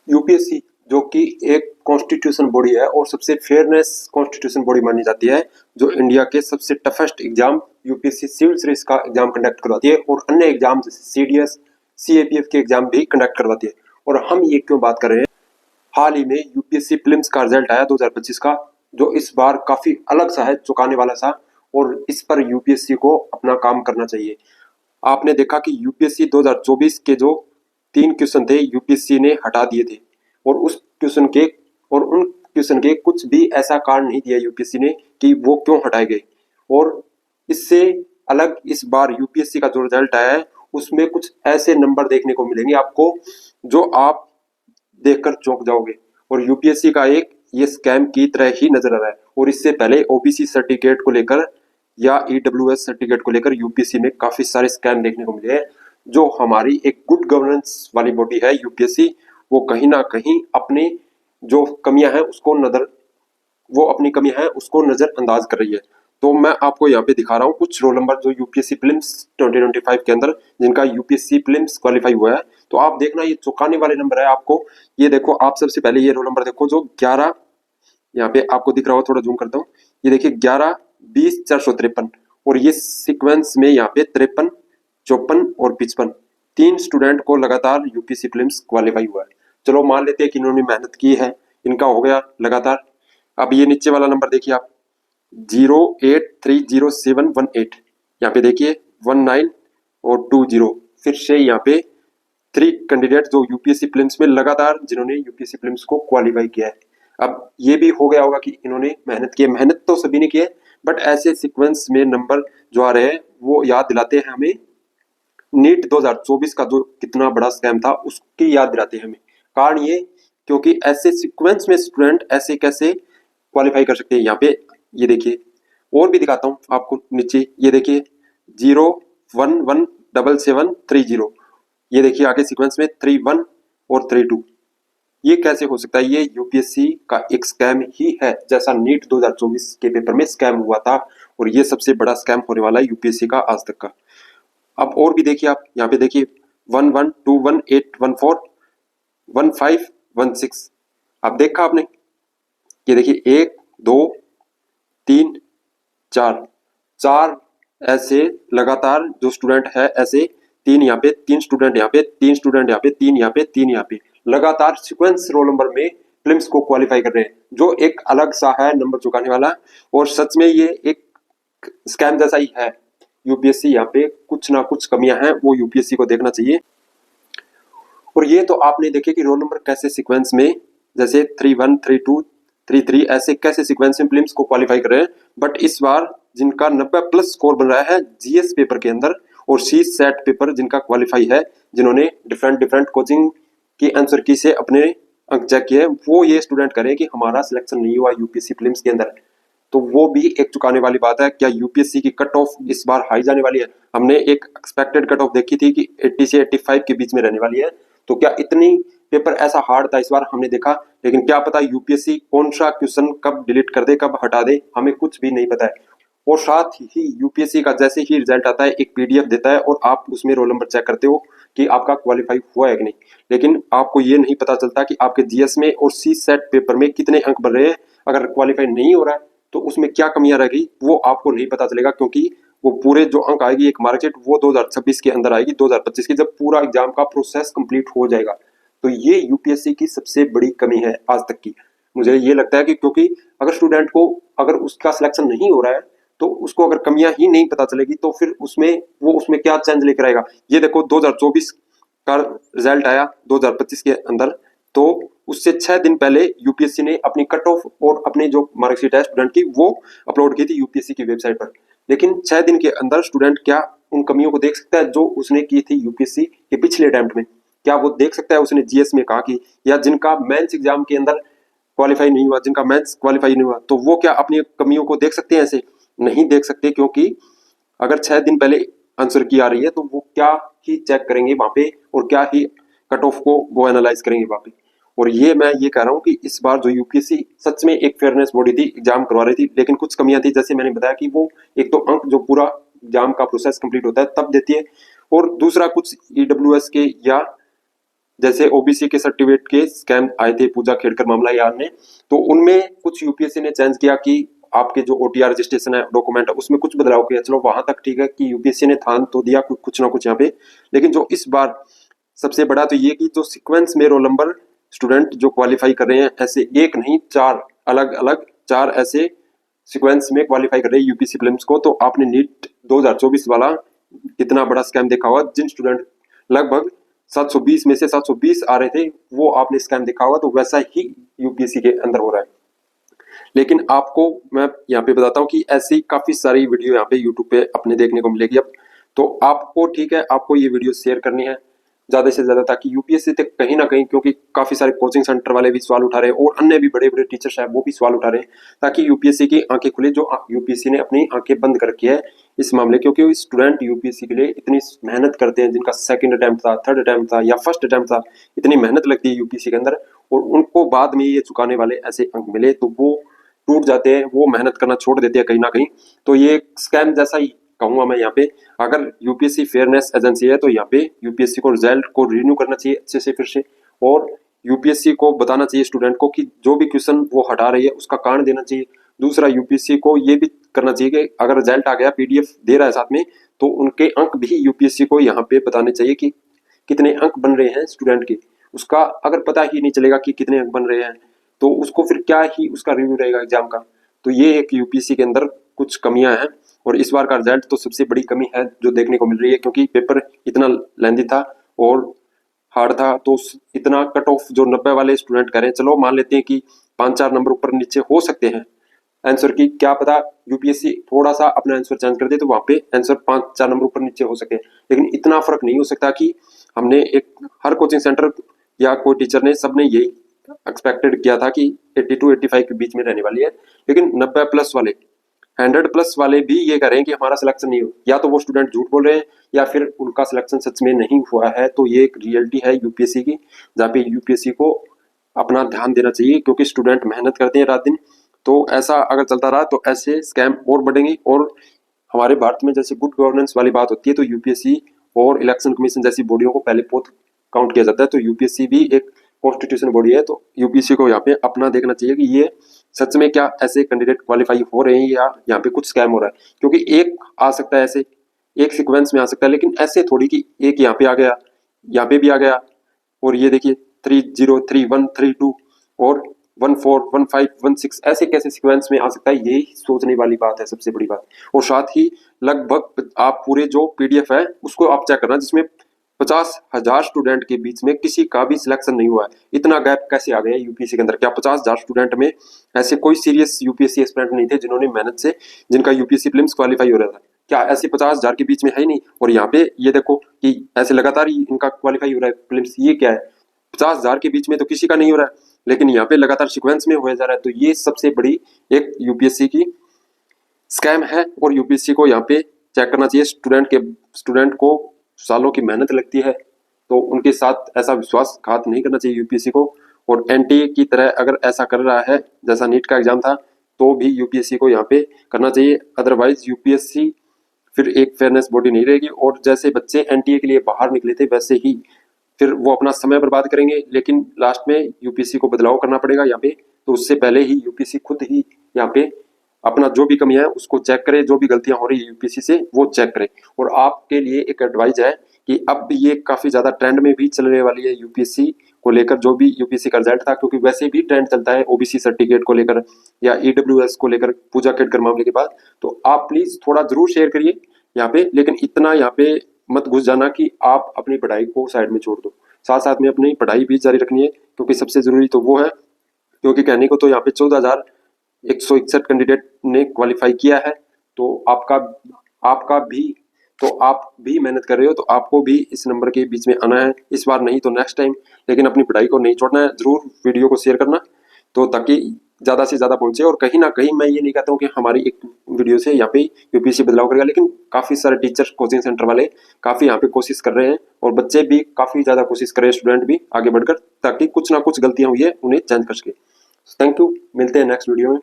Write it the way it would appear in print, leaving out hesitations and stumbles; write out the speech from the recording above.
UPSC जो कि एक कॉन्स्टिट्यूशन बॉडी है और सबसे फेयरनेस कॉन्स्टिट्यूशन बॉडी मानी जाती है, जो इंडिया के सबसे toughest exam UPSC civil service का एग्जाम कंडक्ट करवाती है और अन्य एग्जाम जैसे सीडीएस सीएपीएफ के एग्जाम भी कंडक्ट करवाती है। और हम ये क्यों बात कर रहे हैं, हाल ही में यूपीएससी प्रीलिम्स का रिजल्ट आया 2025 का, जो इस बार काफी अलग सा है, चौंकाने वाला सा, और इस पर यूपीएससी को अपना काम करना चाहिए। आपने देखा कि यूपीएससी 2024 के जो 3 क्वेश्चन थे यूपीएससी ने हटा दिए थे और उन क्वेश्चन के कुछ भी ऐसा कारण नहीं दिया यूपीएससी ने कि वो क्यों हटाए गए। और इससे अलग इस बार यूपीएससी का जो रिजल्ट आया है उसमें कुछ ऐसे नंबर देखने को मिलेंगे आपको जो आप देखकर चौंक जाओगे। और यूपीएससी का एक ये स्कैम की तरह ही नजर आ रहा है। और इससे पहले ओबीसी सर्टिफिकेट को लेकर या ईडब्ल्यूएस सर्टिफिकेट को लेकर यूपीएससी में काफी सारे स्कैम देखने को मिले हैं। जो हमारी एक गुड गवर्नेंस वाली बॉडी है यूपीएससी, वो कहीं ना कहीं अपनी जो कमियां हैं उसको नजरअंदाज कर रही है। तो मैं आपको यहाँ पे दिखा रहा हूँ कुछ रोल नंबर जो यूपीएससी प्रीलिम्स 2025 के अंदर जिनका यूपीएससी प्रीलिम्स क्वालिफाई हुआ है। तो आप देखना ये चौंकाने वाले नंबर है आपको। ये देखो, आप सबसे पहले ये रोल नंबर देखो जो 11, यहाँ पे आपको दिख रहा हो, थोड़ा जूम करता हूँ, ये देखिए 11 20 453। और ये सीक्वेंस में यहाँ पे 53 54 और 55 3 स्टूडेंट को लगातार यूपीएससी प्रीलिम्स क्वालिफाई हुआ है। चलो मान लेते हैं कि इन्होंने मेहनत की है, इनका हो गया लगातार। अब ये नीचे वाला नंबर देखिए आप 0830718, यहाँ पे देखिए 19 और 20, फिर से यहाँ पे 3 कैंडिडेट जो यूपीएससी प्रीलिम्स में लगातार जिन्होंने यूपीएससी प्रीलिम्स को क्वालिफाई किया है। अब ये भी हो गया होगा कि इन्होंने मेहनत की है, मेहनत तो सभी ने की है, बट ऐसे सीक्वेंस में नंबर जो आ रहे हैं वो याद दिलाते हैं हमें नीट 2024 का जो कितना बड़ा स्कैम था उसकी याद दिलाते हैं हमें। कारण ये क्योंकि ऐसे सीक्वेंस में स्टूडेंट ऐसे कैसे क्वालिफाई कर सकते हैं। यहाँ पे ये देखिए, और भी दिखाता हूँ आपको नीचे, ये देखिए 0117730, ये देखिए आगे सीक्वेंस में 31 और 32। ये कैसे हो सकता है? ये यूपीएससी का एक स्कैम ही है, जैसा नीट 2024 के पेपर में स्कैम हुआ था। और ये सबसे बड़ा स्कैम होने वाला है यूपीएससी का आज तक का। अब और भी देखिए, आप यहाँ पे देखिए 1121141516। अब देखा आपने, ये देखिए 1 2 3 4 ऐसे लगातार जो स्टूडेंट है, ऐसे 3 यहाँ पे, 3 स्टूडेंट यहाँ पे, 3 स्टूडेंट यहाँ पे, 3 यहाँ पे, 3 यहाँ पे, लगातार सीक्वेंस रोल नंबर में प्रीलिम्स को क्वालिफाई कर रहे हैं, जो एक अलग सा है नंबर चुकाने वाला। और सच में ये एक स्कैम जैसा ही है। यूपीएससी यहाँ पे कुछ ना कुछ कमियां हैं, वो यूपीएससी को देखना चाहिए। और ये तो आपने देखे कि रोल नंबर कैसे सीक्वेंस में, जैसे 31 32 33 ऐसे कैसे सीक्वेंस में प्रीलिम्स को क्वालिफाई कर रहे हैं। बट इस बार जिनका 90+ स्कोर बन रहा है जीएस पेपर के अंदर और सी सेट पेपर जिनका क्वालिफाई है, जिन्होंने डिफरेंट कोचिंग की आंसर की से अपने अंक चेक किए, वो ये स्टूडेंट करें कि हमारा सिलेक्शन नहीं हुआ यूपीएससी प्रीलिम्स के अंदर। तो वो भी एक चुकाने वाली बात है। क्या यूपीएससी की कट ऑफ इस बार हाई जाने वाली है? हमने एक एक्सपेक्टेड कट ऑफ देखी थी कि 80 से 85 के बीच में रहने वाली है। तो क्या इतनी पेपर ऐसा हार्ड था इस बार? हमने देखा, लेकिन क्या पता यूपीएससी कौन सा क्वेश्चन कब डिलीट कर दे, कब हटा दे, हमें कुछ भी नहीं पता है। और साथ ही यूपीएससी का जैसे ही रिजल्ट आता है एक पीडीएफ देता है और आप उसमें रोल नंबर चेक करते हो कि आपका क्वालिफाई हुआ है कि नहीं। लेकिन आपको ये नहीं पता चलता कि आपके जीएस में और सी सेट पेपर में कितने अंक बन रहे हैं। अगर क्वालिफाई नहीं हो रहा है तो उसमें क्या कमियां रह गई वो आपको नहीं पता चलेगा, क्योंकि वो पूरे जो अंक आएगी एक मार्कशीट वो 2026 के अंदर आएगी, 2025 की, जब पूरा एग्जाम का प्रोसेस कंप्लीट हो जाएगा। तो ये यूपीएससी की सबसे बड़ी कमी है आज तक की। मुझे ये लगता है कि क्योंकि अगर स्टूडेंट को अगर उसका सिलेक्शन नहीं हो रहा है तो उसको अगर कमियां ही नहीं पता चलेगी तो फिर उसमें क्या चेंज लेकर आएगा। ये देखो 2024 का रिजल्ट आया 2025 के अंदर, तो उससे 6 दिन पहले यूपीएससी ने अपनी कट ऑफ और अपनी जो मार्कशीट है स्टूडेंट की वो अपलोड की थी यूपीएससी की वेबसाइट पर। लेकिन 6 दिन के अंदर स्टूडेंट क्या उन कमियों को देख सकता है जो उसने की थी यूपीएससी के पिछले अटेम्प्ट में? क्या वो देख सकता है उसने जीएस में कहा कि, या जिनका मेंस एग्जाम के अंदर क्वालिफाई नहीं हुआ, जिनका मेंस क्वालिफाई नहीं हुआ, तो वो क्या अपनी कमियों को देख सकते हैं? ऐसे नहीं देख सकते, क्योंकि अगर 6 दिन पहले आंसर की आ रही है तो वो क्या ही चेक करेंगे वहां पे और क्या ही कट ऑफ को वो एनालाइज करेंगे वहां पे। और मैं ये कह रहा हूँ कि इस बार जो यूपीएससी सच में एक फेयरनेस बॉडी थी, एग्जाम करवा रही थी, लेकिन कुछ कमियां थी। जैसे मैंने बताया कि वो एक तो अंक जो पूरा एग्जाम का प्रोसेस कंप्लीट होता है तब देती है, और दूसरा कुछ ईडब्ल्यूएस के या जैसे ओबीसी के सर्टिफिकेट के स्कैम आए थे, पूजा खेड़कर मामला याद ने, तो उनमें कुछ यूपीएससी ने चेंज किया कि आपके जो ओटीआर रजिस्ट्रेशन है डॉक्यूमेंट, उसमें कुछ बदलाव किया। चलो वहां तक ठीक है कि यूपीएससी ने ध्यान तो दिया कुछ ना कुछ यहाँ पे, लेकिन जो इस बार सबसे बड़ा तो ये कि जो सीक्वेंस में रोल नंबर स्टूडेंट जो क्वालिफाई कर रहे हैं, ऐसे एक नहीं चार अलग अलग चार ऐसे सीक्वेंस में क्वालिफाई कर रहे हैं यूपीएससी प्रीलिम्स को। तो आपने नीट 2024 वाला कितना बड़ा स्कैम देखा होगा, जिन स्टूडेंट लगभग 720 में से 720 आ रहे थे, वो आपने स्कैम देखा होगा। तो वैसा ही यूपीएससी के अंदर हो रहा है। लेकिन आपको मैं यहाँ पे बताता हूँ कि ऐसी काफी सारी वीडियो यहाँ पे यूट्यूब पे अपने देखने को मिलेगी अब। तो आपको ठीक है, आपको ये वीडियो शेयर करनी है ज्यादा से ज्यादा, ताकि यूपीएससी तक कहीं ना कहीं, क्योंकि काफी सारे कोचिंग सेंटर वाले भी सवाल उठा रहे हैं और अन्य भी बड़े बड़े टीचर्स हैं वो भी सवाल उठा रहे हैं, ताकि यूपीएससी की आंखें खुले। जो यूपीएससी ने अपनी आंखें बंद कर रखी है इस मामले, क्योंकि स्टूडेंट यूपीएससी के लिए इतनी मेहनत करते हैं, जिनका सेकंड अटेम्प्ट था, थर्ड अटेम्प्ट था या फर्स्ट अटेम्प्ट था, इतनी मेहनत लगती है यूपीएससी के अंदर, और उनको बाद में ये चुकाने वाले ऐसे अंक मिले तो वो टूट जाते हैं, वो मेहनत करना छोड़ देते हैं कहीं ना कहीं। तो ये स्कैम जैसा ही कहूंगा मैं यहाँ पे। अगर यूपीएससी फेयरनेस एजेंसी है तो यहाँ पे यूपीएससी को रिजल्ट को रिन्यू करना चाहिए अच्छे से फिर से, और यूपीएससी को बताना चाहिए स्टूडेंट को कि जो भी क्वेश्चन वो हटा रही है उसका कारण देना चाहिए। दूसरा, यूपीएससी को ये भी करना चाहिए कि अगर रिजल्ट आ गया, पीडीएफ दे रहा है साथ में, तो उनके अंक भी यूपीएससी को यहाँ पे बताने चाहिए कि कितने अंक बन रहे हैं स्टूडेंट के। उसका अगर पता ही नहीं चलेगा कि कितने अंक बन रहे हैं, तो उसको फिर क्या ही उसका रिव्यू रहेगा एग्जाम का। तो ये एक यूपीएससी के अंदर कुछ कमियां हैं, और इस बार का रिजल्ट तो सबसे बड़ी कमी है जो देखने को मिल रही है, क्योंकि पेपर इतना लेंथी था और हार्ड था। तो इतना कट ऑफ जो 90 वाले स्टूडेंट करें, चलो मान लेते हैं कि 5-4 नंबर ऊपर नीचे हो सकते हैं आंसर की, क्या पता यूपीएससी थोड़ा सा अपना आंसर चेंज कर दे तो वहां पे आंसर 5-4 नंबर ऊपर नीचे हो सके, लेकिन इतना फर्क नहीं हो सकता कि हमने एक हर कोचिंग सेंटर या कोई टीचर ने सबने यही एक्सपेक्टेड किया था कि 82-85 के बीच में रहने वाली है, लेकिन 90 प्लस वाले 100 प्लस वाले भी ये कह रहे हैं कि हमारा सिलेक्शन नहीं हो। या तो वो स्टूडेंट झूठ बोल रहे हैं या फिर उनका सिलेक्शन सच में नहीं हुआ है। तो ये एक रियलिटी है यूपीएससी की, जहाँ पे यूपीएससी को अपना ध्यान देना चाहिए, क्योंकि स्टूडेंट मेहनत करते हैं रात दिन। तो ऐसा अगर चलता रहा तो ऐसे स्कैम और बढ़ेंगे, और हमारे भारत में जैसे गुड गवर्नेंस वाली बात होती है तो यूपीएससी और इलेक्शन कमीशन जैसी बॉडियों को पहले बहुत काउंट किया जाता है। तो यूपीएससी भी एक कॉन्स्टिट्यूशन बॉडी है, तो यूपीएससी को यहाँ पे अपना देखना चाहिए कि ये सच में क्या ऐसे कैंडिडेट क्वालिफाई हो रहे हैं या यहाँ पे कुछ स्कैम हो रहा है। क्योंकि एक आ सकता है, ऐसे एक सीक्वेंस में आ सकता है, लेकिन ऐसे थोड़ी कि एक यहाँ पे आ गया, यहाँ पे भी आ गया, और ये देखिए 303132 और 141516 ऐसे कैसे सीक्वेंस में आ सकता है, यही सोचने वाली बात है सबसे बड़ी बात। और साथ ही लगभग आप पूरे जो पीडीएफ है उसको आप चेक करना, जिसमें 50,000 स्टूडेंट के बीच में किसी का भी सिलेक्शन नहीं हुआ है। इतना गैप कैसे आ गया यूपीएससी के अंदर? क्या 50,000 स्टूडेंट में ऐसे कोई सीरियस यूपीएससी एस्पिरेंट नहीं थे जिन्होंने मेहनत से जिनका यूपीएससी प्रीलिम्स क्वालिफाई हो रहा था? क्या ऐसे 50,000 के बीच में है ही नहीं? और यहाँ पे ये देखो कि ऐसे लगातार ही इनका क्वालिफाई हो रहा है प्रीलिम्स। ये क्या है, 50,000 के बीच में तो किसी का नहीं हो रहा है, लेकिन यहाँ पे लगातार सीक्वेंस में हो जा रहा है। तो ये सबसे बड़ी एक यूपीएससी की स्कैम है, और यूपीएससी को यहाँ पे चेक करना चाहिए। स्टूडेंट को सालों की मेहनत लगती है, तो उनके साथ ऐसा विश्वासघात नहीं करना चाहिए यूपीएससी को। और एनटीए की तरह अगर ऐसा कर रहा है जैसा नीट का एग्जाम था, तो भी यूपीएससी को यहाँ पे करना चाहिए। अदरवाइज यूपीएससी फिर एक फेयरनेस बॉडी नहीं रहेगी, और जैसे बच्चे एनटीए के लिए बाहर निकले थे वैसे ही फिर वो अपना समय बर्बाद करेंगे, लेकिन लास्ट में यूपीएससी को बदलाव करना पड़ेगा यहाँ पे। तो उससे पहले ही यूपीएससी खुद ही यहाँ पे अपना जो भी कमियां है उसको चेक करे, जो भी गलतियां हो रही है यूपीएससी से वो चेक करे। और आपके लिए एक एडवाइस है कि अब ये काफी ज्यादा ट्रेंड में भी चलने वाली है यूपीएससी को लेकर, जो भी यूपीएससी का रिजल्ट था, क्योंकि वैसे भी ट्रेंड चलता है ओबीसी सर्टिफिकेट को लेकर या ईडब्ल्यूएस को लेकर पूजा खेड़कर मामले के बाद। तो आप प्लीज थोड़ा जरूर शेयर करिए यहाँ पे, लेकिन इतना यहाँ पे मत घुस जाना कि आप अपनी पढ़ाई को साइड में छोड़ दो। साथ साथ में अपनी पढ़ाई भी जारी रखनी है, क्योंकि सबसे जरूरी तो वो है। क्योंकि कहने को तो यहाँ पे 14,161 कैंडिडेट ने क्वालिफाई किया है, तो आपका भी तो आप भी मेहनत कर रहे हो, तो आपको भी इस नंबर के बीच में आना है, इस बार नहीं तो नेक्स्ट टाइम। लेकिन अपनी पढ़ाई को नहीं छोड़ना है, जरूर वीडियो को शेयर करना, तो ताकि ज्यादा से ज्यादा पहुंचे। और कहीं ना कहीं मैं ये नहीं कहता हूँ कि हमारी एक वीडियो से यहाँ पे यूपीएससी बदलाव करेगा, लेकिन काफी सारे टीचर कोचिंग सेंटर वाले काफी यहाँ पे कोशिश कर रहे हैं, और बच्चे भी काफी ज्यादा कोशिश कर रहे हैं, स्टूडेंट भी आगे बढ़कर, ताकि कुछ ना कुछ गलतियां हुई है उन्हें चेंज कर सके। थैंक यू, मिलते हैं नेक्स्ट वीडियो में।